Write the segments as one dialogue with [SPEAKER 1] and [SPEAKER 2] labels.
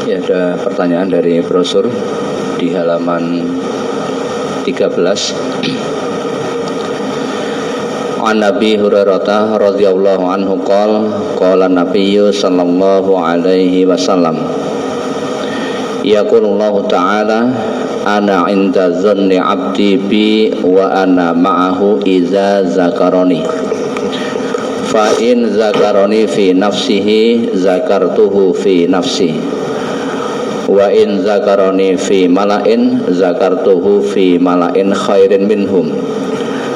[SPEAKER 1] Ya, ada pertanyaan dari brosur di halaman 13. An Nabi Hurairah radhiyallahu anhu qala Nabiyyu sallallahu alaihi wasallam yaqulullahu ta'ala ana 'inda dhanni 'abdi bi wa ana ma'ahu idza zakarani fa in zakarani fi nafsihi zakartuhu fi nafsi wa in zakarani fi mala'in zakartuhu fi mala'in khairin minhum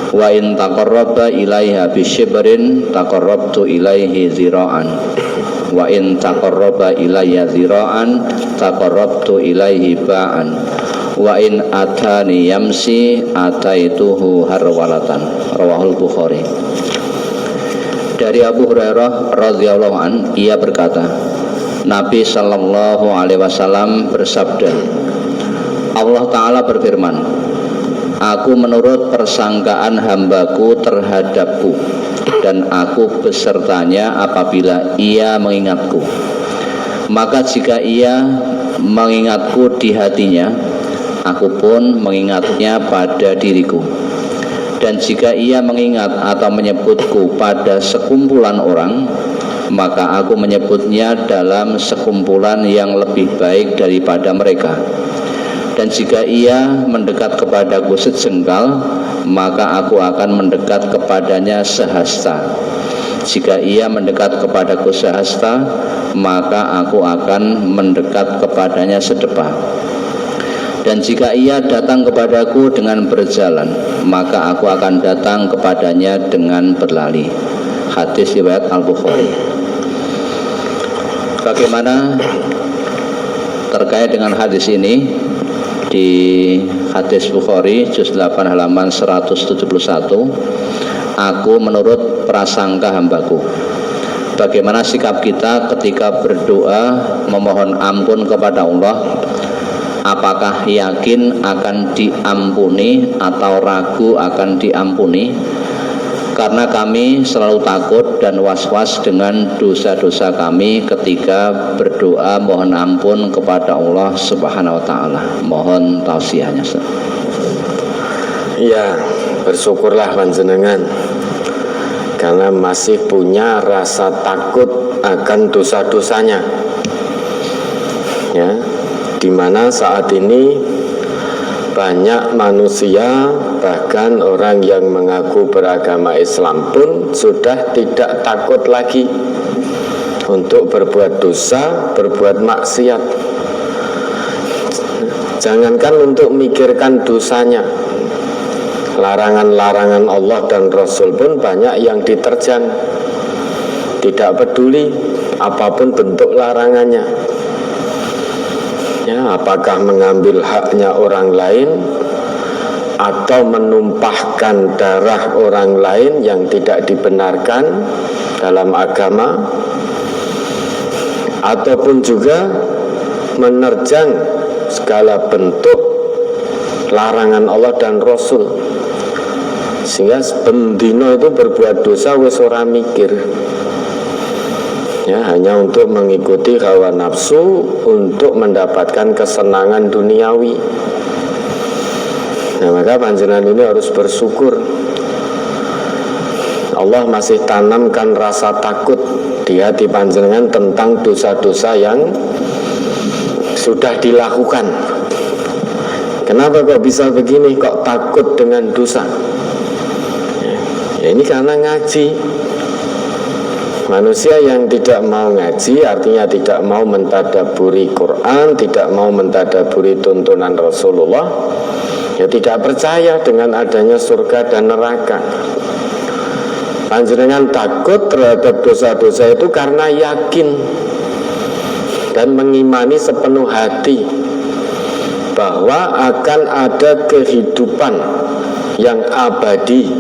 [SPEAKER 1] wa in taqarraba ilaiha bisyibrin taqarrabtu ilaihi zira'an wa in taqarraba ilayya zira'an taqarrabtu ilaihi ba'an wa in atani yamsi ataituhu harwalatan. Rawahul Bukhari. Dari Abu Hurairah radhiyallahu an, ia berkata, Nabi sallallahu alaihi wasallam bersabda, Allah Ta'ala berfirman, aku menurut persangkaan hambaku terhadapku, dan aku besertanya apabila ia mengingatku. Maka jika ia mengingatku di hatinya, aku pun mengingatnya pada diriku. Dan jika ia mengingat atau menyebutku pada sekumpulan orang, maka aku menyebutnya dalam sekumpulan yang lebih baik daripada mereka. Dan jika ia mendekat kepadaku sejengkal, maka aku akan mendekat kepadanya sehasta. Jika ia mendekat kepadaku sehasta, maka aku akan mendekat kepadanya sedepa. Dan jika ia datang kepadaku dengan berjalan, maka aku akan datang kepadanya dengan berlari. Hadis riwayat Al-Bukhari. Bagaimana terkait dengan hadis ini? Di hadis Bukhari juz 8 halaman 171, aku menurut prasangka hambaku. Bagaimana sikap kita ketika berdoa memohon ampun kepada Allah? Apakah yakin akan diampuni atau ragu akan diampuni? Karena kami selalu takut dan was-was dengan dosa-dosa kami ketika berdoa mohon ampun kepada Allah Subhanahu wa ta'ala. Mohon tausiahnya.
[SPEAKER 2] Ya, bersyukurlah panjenengan karena masih punya rasa takut akan dosa-dosanya. Ya, dimana saat ini banyak manusia, bahkan orang yang mengaku beragama Islam pun sudah tidak takut lagi untuk berbuat dosa, berbuat maksiat. Jangankan untuk memikirkan dosanya, larangan-larangan Allah dan Rasul pun banyak yang diterjang. Tidak peduli apapun bentuk larangannya. Ya, apakah mengambil haknya orang lain atau menumpahkan darah orang lain yang tidak dibenarkan dalam agama, ataupun juga menerjang segala bentuk larangan Allah dan Rasul, sehingga bendino itu berbuat dosa wis ora mikir. Ya, hanya untuk mengikuti hawa nafsu untuk mendapatkan kesenangan duniawi. Nah, maka panjenengan ini harus bersyukur Allah masih tanamkan rasa takut di hati panjenengan tentang dosa-dosa yang sudah dilakukan. Kenapa kok bisa begini, kok takut dengan dosa? Ya, ini karena ngaji. Manusia yang tidak mau ngaji artinya tidak mau mentadaburi Quran, tidak mau mentadaburi tuntunan Rasulullah, ya tidak percaya dengan adanya surga dan neraka. Panjenengan takut terhadap dosa-dosa itu karena yakin dan mengimani sepenuh hati bahwa akan ada kehidupan yang abadi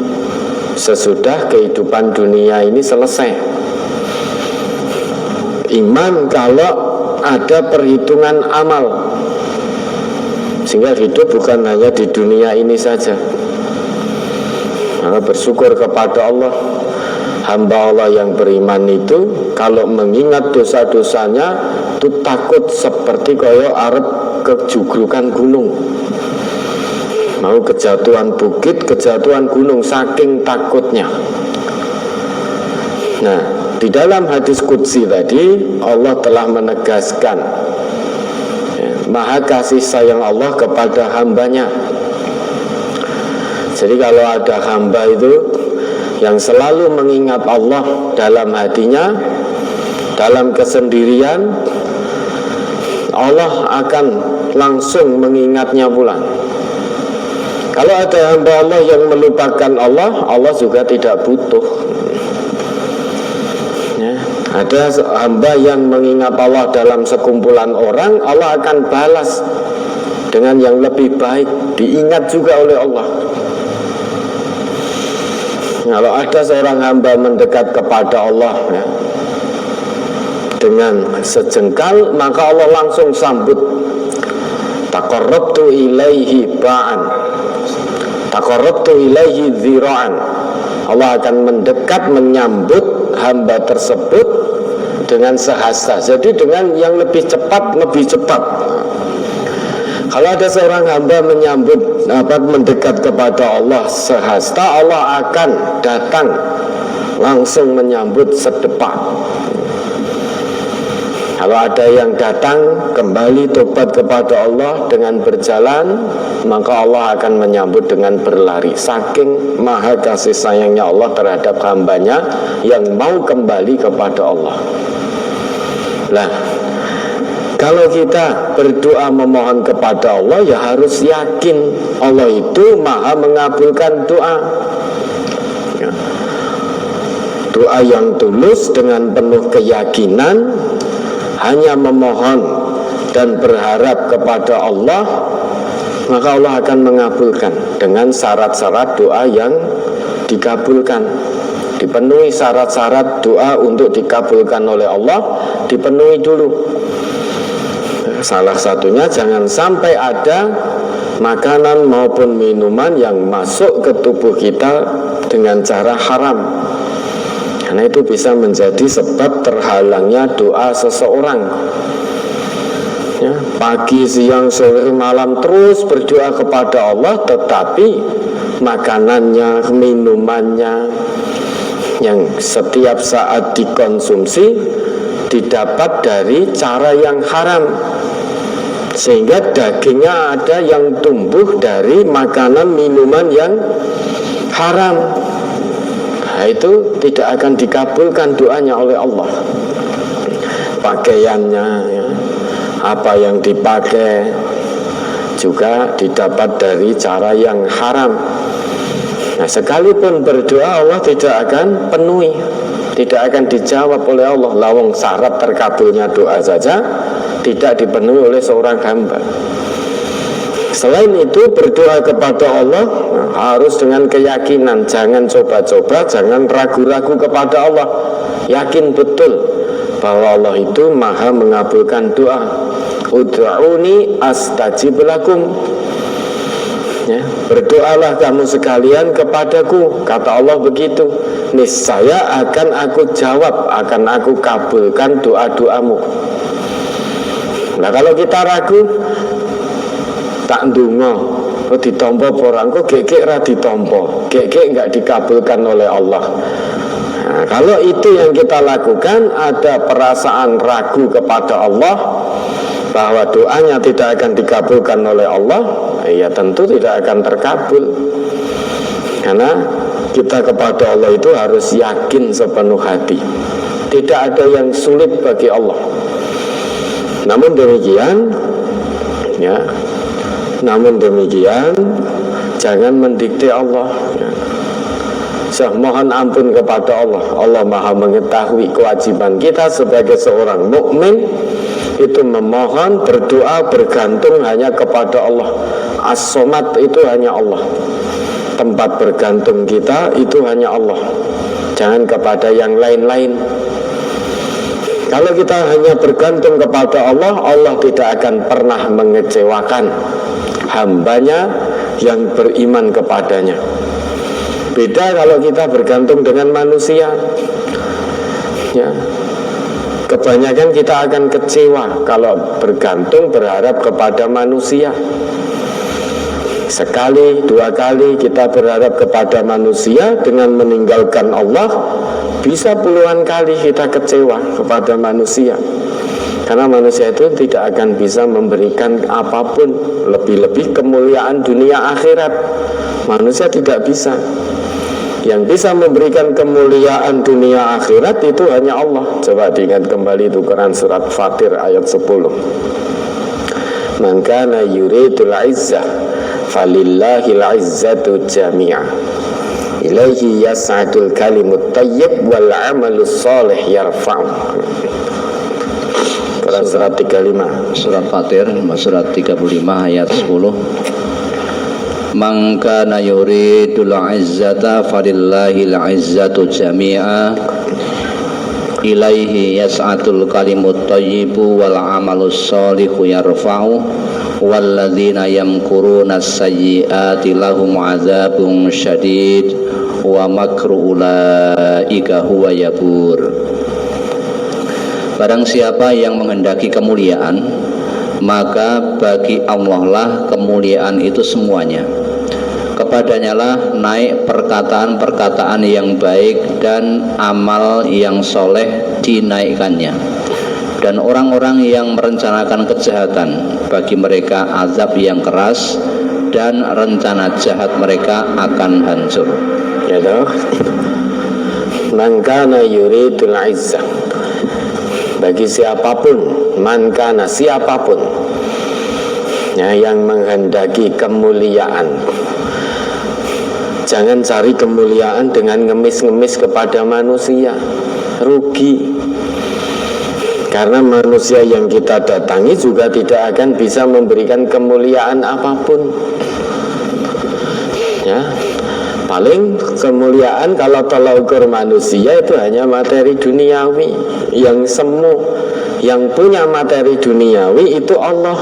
[SPEAKER 2] sesudah kehidupan dunia ini selesai. Iman kalau ada perhitungan amal, sehingga hidup bukan hanya di dunia ini saja. Maka bersyukur kepada Allah. Hamba Allah yang beriman itu kalau mengingat dosa-dosanya itu takut seperti kaya arep kejugrukan gunung, mau kejatuhan bukit, kejatuhan gunung, saking takutnya. Nah, di dalam hadis qudsi tadi Allah telah menegaskan maha kasih sayang Allah kepada hambanya. Jadi kalau ada hamba itu yang selalu mengingat Allah dalam hatinya, dalam kesendirian, Allah akan langsung mengingatnya pula. Kalau ada hamba Allah yang melupakan Allah, Allah juga tidak butuh. Ya, ada hamba yang mengingat Allah dalam sekumpulan orang, Allah akan balas dengan yang lebih baik, diingat juga oleh Allah. Kalau ada seorang hamba mendekat kepada Allah ya, dengan sejengkal, maka Allah langsung sambut. Taqarrabtu ilaihi ba'an, taqarrabtu ilaihi dzira'an. Allah akan mendekat menyambut hamba tersebut dengan sehasta. Jadi dengan yang lebih cepat, lebih cepat. Kalau ada seorang hamba mendekat kepada Allah sehasta, Allah akan datang langsung menyambut sedepak. Kalau ada yang datang kembali tobat kepada Allah dengan berjalan, maka Allah akan menyambut dengan berlari. Saking maha kasih sayangnya Allah terhadap hambanya yang mau kembali kepada Allah. Lah, kalau kita berdoa memohon kepada Allah, ya harus yakin Allah itu maha mengabulkan doa. Ya. Doa yang tulus dengan penuh keyakinan, hanya memohon dan berharap kepada Allah, maka Allah akan mengabulkan dengan syarat-syarat doa yang dikabulkan. Dipenuhi syarat-syarat doa untuk dikabulkan oleh Allah, dipenuhi dulu. Salah satunya jangan sampai ada makanan maupun minuman yang masuk ke tubuh kita dengan cara haram, karena itu bisa menjadi sebab terhalangnya doa seseorang ya, pagi, siang, sore, malam terus berdoa kepada Allah, tetapi makanannya, minumannya yang setiap saat dikonsumsi didapat dari cara yang haram, sehingga dagingnya ada yang tumbuh dari makanan minuman yang haram. Nah, itu tidak akan dikabulkan doanya oleh Allah. Pakaiannya ya, apa yang dipakai juga didapat dari cara yang haram. Nah, sekalipun berdoa Allah tidak akan penuhi, tidak akan dijawab oleh Allah. Lawang syarat terkabulnya doa saja tidak dipenuhi oleh seorang hamba. Selain itu, berdoa kepada Allah harus dengan keyakinan. Jangan coba-coba, jangan ragu-ragu kepada Allah. Yakin betul bahwa Allah itu maha mengabulkan doa. Ud'uni astajib lakum. Ya, berdoalah kamu sekalian kepadaku, kata Allah begitu. Niscaya akan aku jawab, akan aku kabulkan doa-doamu. Nah, kalau kita ragu, tak ndonga ditampa orang kok gekek ra ditampa, gekek enggak dikabulkan oleh Allah. Nah, kalau itu yang kita lakukan, ada perasaan ragu kepada Allah bahwa doanya tidak akan dikabulkan oleh Allah, ya tentu tidak akan terkabul. Karena kita kepada Allah itu harus yakin sepenuh hati. Tidak ada yang sulit bagi Allah. Namun demikian, ya, jangan mendikte Allah. Ya. Mohon ampun kepada Allah. Allah maha mengetahui kewajiban kita sebagai seorang mukmin itu memohon, berdoa, bergantung hanya kepada Allah. As-Somad itu hanya Allah. Tempat bergantung kita itu hanya Allah, jangan kepada yang lain-lain. Kalau kita hanya bergantung kepada Allah, Allah tidak akan pernah mengecewakan hambanya yang beriman kepadanya. Beda kalau kita bergantung dengan manusia ya. kebanyakan kita akan kecewa kalau bergantung berharap kepada manusia. Sekali, dua kali kita berharap kepada manusia dengan meninggalkan Allah, bisa puluhan kali kita kecewa kepada manusia. Karena manusia itu tidak akan bisa memberikan apapun, lebih-lebih kemuliaan dunia akhirat. Manusia tidak bisa. Yang bisa memberikan kemuliaan dunia akhirat itu hanya Allah. Coba diingat kembali itu Quran surat Fatir ayat 10. Man kana yuridul izzah falillahil izzatu jami'ah ilaihi yas'adul kalimut tayyib wal amalus solih yarfa'u. Surat 35,
[SPEAKER 1] Surat Fatir surat 35 ayat 10. Man kana yuridul izzata falillahil izzatu jami'a ilaihi yas'atul kalimut thayyibu wal amalus sholihu yarfa'u walladzina yamkuruna sayyiati lahum adzabun syadid wa makru ulaika huwa yabur. Barang siapa yang menghendaki kemuliaan, maka bagi Allah lah kemuliaan itu semuanya. Kepadanya lah naik perkataan-perkataan yang baik dan amal yang soleh dinaikkannya. Dan orang-orang yang merencanakan kejahatan, bagi mereka azab yang keras dan rencana jahat mereka akan hancur.
[SPEAKER 2] Ya toh? Man kana yuridul izzah, bagi siapapun, man kana siapapun ya, yang menghendaki kemuliaan, jangan cari kemuliaan dengan ngemis-ngemis kepada manusia, rugi. Karena manusia yang kita datangi juga tidak akan bisa memberikan kemuliaan apapun. Ya, paling kemuliaan kalau tolak ukur manusia itu hanya materi duniawi yang semu. Yang punya materi duniawi itu Allah.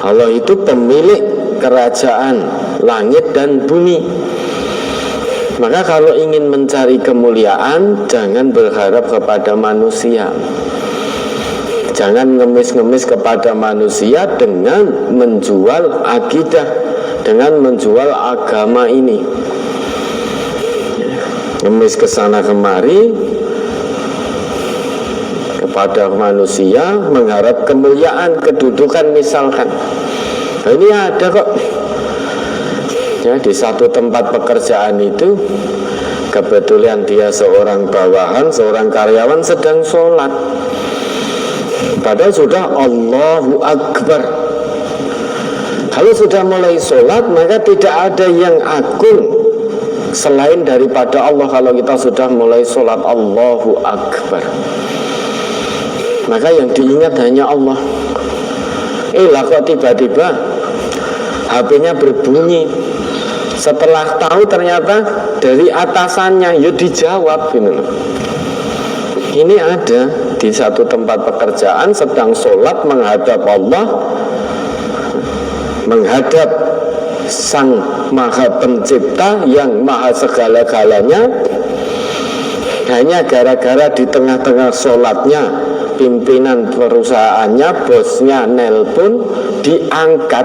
[SPEAKER 2] Allah itu pemilik kerajaan langit dan bumi. Maka kalau ingin mencari kemuliaan, jangan berharap kepada manusia. Jangan ngemis-ngemis kepada manusia dengan menjual akidah, dengan menjual agama ini. Ngemis kesana kemari kepada manusia, mengharap kemuliaan, kedudukan misalkan. Nah, ini ada kok. Ya, di satu tempat pekerjaan itu kebetulan dia seorang bawahan, seorang karyawan sedang sholat. Padahal sudah Allahu Akbar. Kalau sudah mulai sholat, maka tidak ada yang agung selain daripada Allah. Kalau kita sudah mulai sholat Allahu Akbar, maka yang diingat hanya Allah. Lah kok tiba-tiba HP-nya berbunyi. Setelah tahu ternyata dari atasannya, ya dijawab gitu. Ini ada di satu tempat pekerjaan sedang sholat menghadap Allah, menghadap Sang Maha Pencipta yang Maha segala-galanya. Hanya gara-gara di tengah-tengah sholatnya pimpinan perusahaannya, bosnya nelpon, diangkat.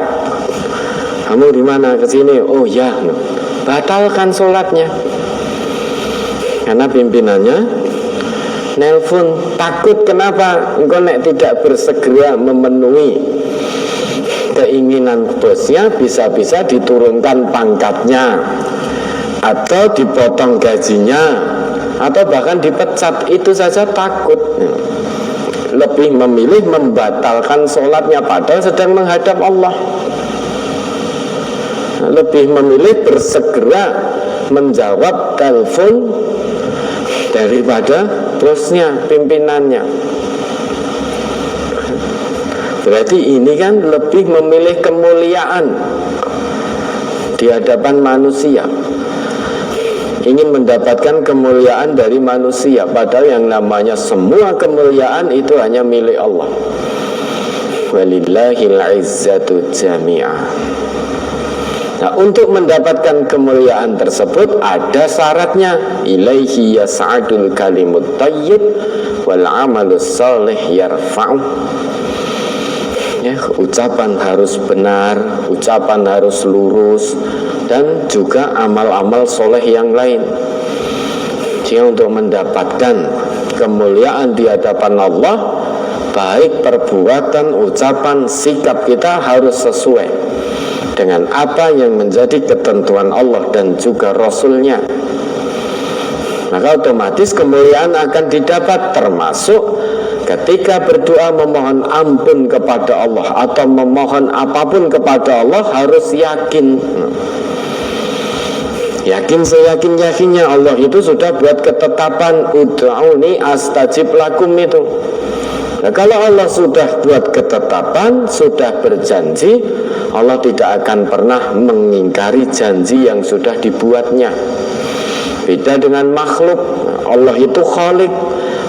[SPEAKER 2] Kamu di mana? Kesini. Oh ya, batalkan sholatnya. Karena pimpinannya nelpon. Takut kenapa? Engkau nek tidak bersegera memenuhi keinginan bosnya, bisa-bisa diturunkan pangkatnya, atau dipotong gajinya, atau bahkan dipecat. Itu saja takut. Lebih memilih membatalkan sholatnya padahal sedang menghadap Allah. Lebih memilih bersegera menjawab telepon daripada bosnya, pimpinannya. Berarti ini kan lebih memilih kemuliaan di hadapan manusia, ingin mendapatkan kemuliaan dari manusia, padahal yang namanya semua kemuliaan itu hanya milik Allah. Walillahil izzatu jami'ah. Nah, untuk mendapatkan kemuliaan tersebut ada syaratnya. Ilaihi yas'adul kalimut thayyib wal amalus shalih yarfa'u. Ya, ucapan harus benar, ucapan harus lurus, dan juga amal-amal soleh yang lain. Jadi untuk mendapatkan kemuliaan di hadapan Allah, baik perbuatan, ucapan, sikap kita harus sesuai dengan apa yang menjadi ketentuan Allah dan juga Rasul-Nya. Maka otomatis kemuliaan akan didapat, termasuk ketika berdoa memohon ampun kepada Allah atau memohon apapun kepada Allah harus yakin. Yakin seyakin-yakinnya Allah itu sudah buat ketetapan ud'uni astajib lakum itu. Nah, kalau Allah sudah buat ketetapan, sudah berjanji, Allah tidak akan pernah mengingkari janji yang sudah dibuatnya. Beda dengan makhluk. Allah itu khalik.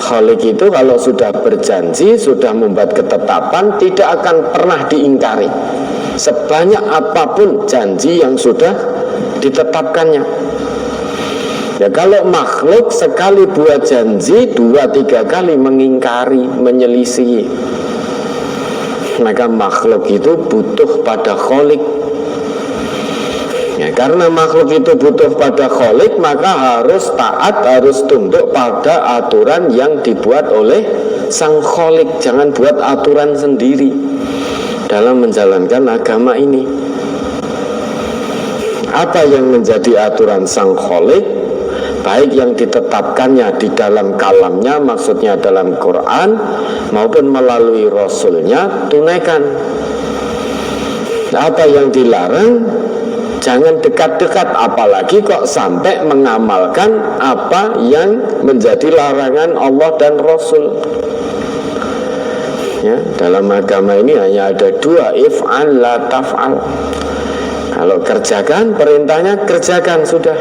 [SPEAKER 2] Khalik itu kalau sudah berjanji, sudah membuat ketetapan, tidak akan pernah diingkari sebanyak apapun janji yang sudah ditetapkannya. Ya, kalau makhluk sekali buat janji 2-3 kali mengingkari, menyelisihi, maka makhluk itu butuh pada khalik. Ya, karena makhluk itu butuh pada khalik, maka harus taat, harus tunduk pada aturan yang dibuat oleh sang khalik. Jangan buat aturan sendiri dalam menjalankan agama ini. Apa yang menjadi aturan sang khalik, baik yang ditetapkannya di dalam kalamnya, maksudnya dalam Quran, maupun melalui Rasulnya, tunaikan. Apa yang dilarang, jangan dekat-dekat, apalagi kok sampai mengamalkan apa yang menjadi larangan Allah dan Rasul. Ya, dalam agama ini hanya ada 2, if'al la taf'al. Kalau kerjakan, perintahnya kerjakan, sudah.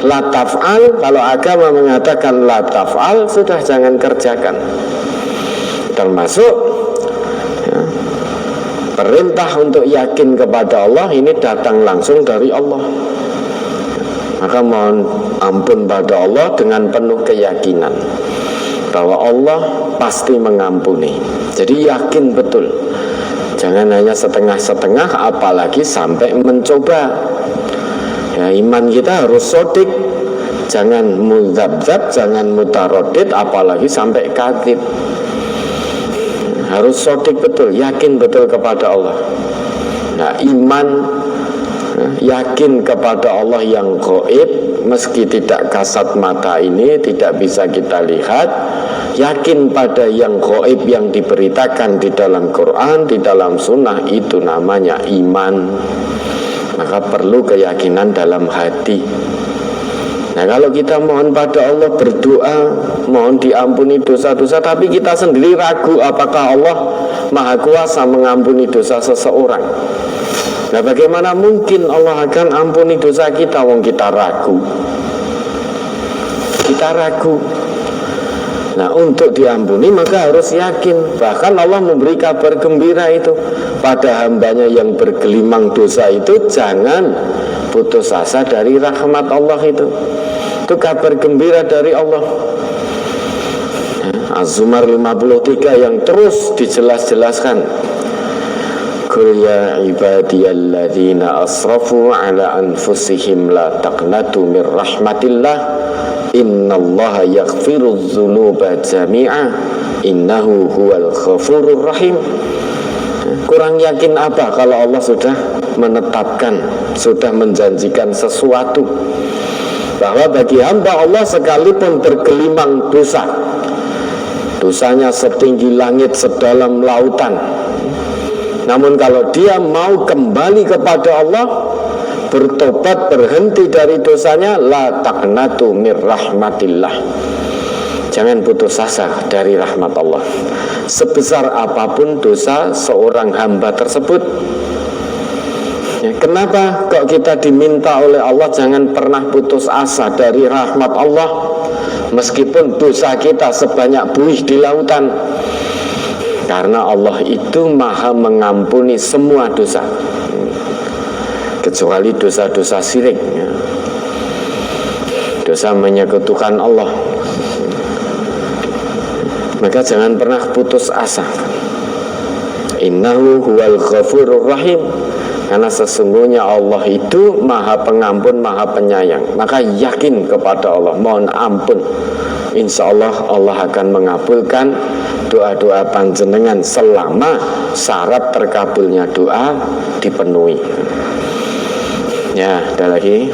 [SPEAKER 2] La taf'al, kalau agama mengatakan la taf'al, sudah, jangan kerjakan. Termasuk ya, perintah untuk yakin kepada Allah ini datang langsung dari Allah. Maka mohon ampun pada Allah dengan penuh keyakinan bahwa Allah pasti mengampuni. Jadi yakin betul. Jangan hanya setengah-setengah, apalagi sampai mencoba. Ya, iman kita harus sodik, jangan mudzabzab, jangan mutarodid, apalagi sampai kadzib. Harus sodik betul, yakin betul kepada Allah. Nah, iman, yakin kepada Allah yang gaib, meski tidak kasat mata ini, tidak bisa kita lihat. Yakin pada yang gaib yang diberitakan di dalam Quran, di dalam sunnah, itu namanya iman. Maka perlu keyakinan dalam hati. Nah, kalau kita mohon pada Allah, berdoa, mohon diampuni dosa-dosa, tapi kita sendiri ragu apakah Allah Maha Kuasa mengampuni dosa seseorang. Nah, bagaimana mungkin Allah akan ampuni dosa kita, wong kita ragu. Kita ragu. Nah, untuk diampuni maka harus yakin. Bahkan Allah memberi kabar gembira itu pada hambanya yang bergelimang dosa itu, jangan putus asa dari rahmat Allah itu. Itu kabar gembira dari Allah. Az-Zumar 53 yang terus dijelas-jelaskan. Qul ya ibadiyalladzina asrafu ala anfusihim la taqnatu mir rahmatillah innallaha yaghfirudz dzunuba jami'a innahu huwal ghafurur rahim. Kurang yakin apa kalau Allah sudah menetapkan, sudah menjanjikan sesuatu, bahwa bagi hamba Allah sekalipun bergelimang dosa, dosanya setinggi langit, sedalam lautan, namun kalau dia mau kembali kepada Allah, bertobat, berhenti dari dosanya, la taqnatu mir rahmatillah, jangan putus asa dari rahmat Allah, sebesar apapun dosa seorang hamba tersebut. Ya, kenapa kok kita diminta oleh Allah jangan pernah putus asa dari rahmat Allah, meskipun dosa kita sebanyak buih di lautan? Karena Allah itu maha mengampuni semua dosa. kecuali dosa-dosa syirik, ya. Dosa menyekutukan Allah. Maka jangan pernah putus asa. Innahu huwal ghafurur rahim. Karena sesungguhnya Allah itu maha pengampun, maha penyayang. Maka yakin kepada Allah, mohon ampun. Insya Allah Allah akan mengabulkan doa-doa panjenengan selama syarat terkabulnya doa dipenuhi. Ya, ada lagi.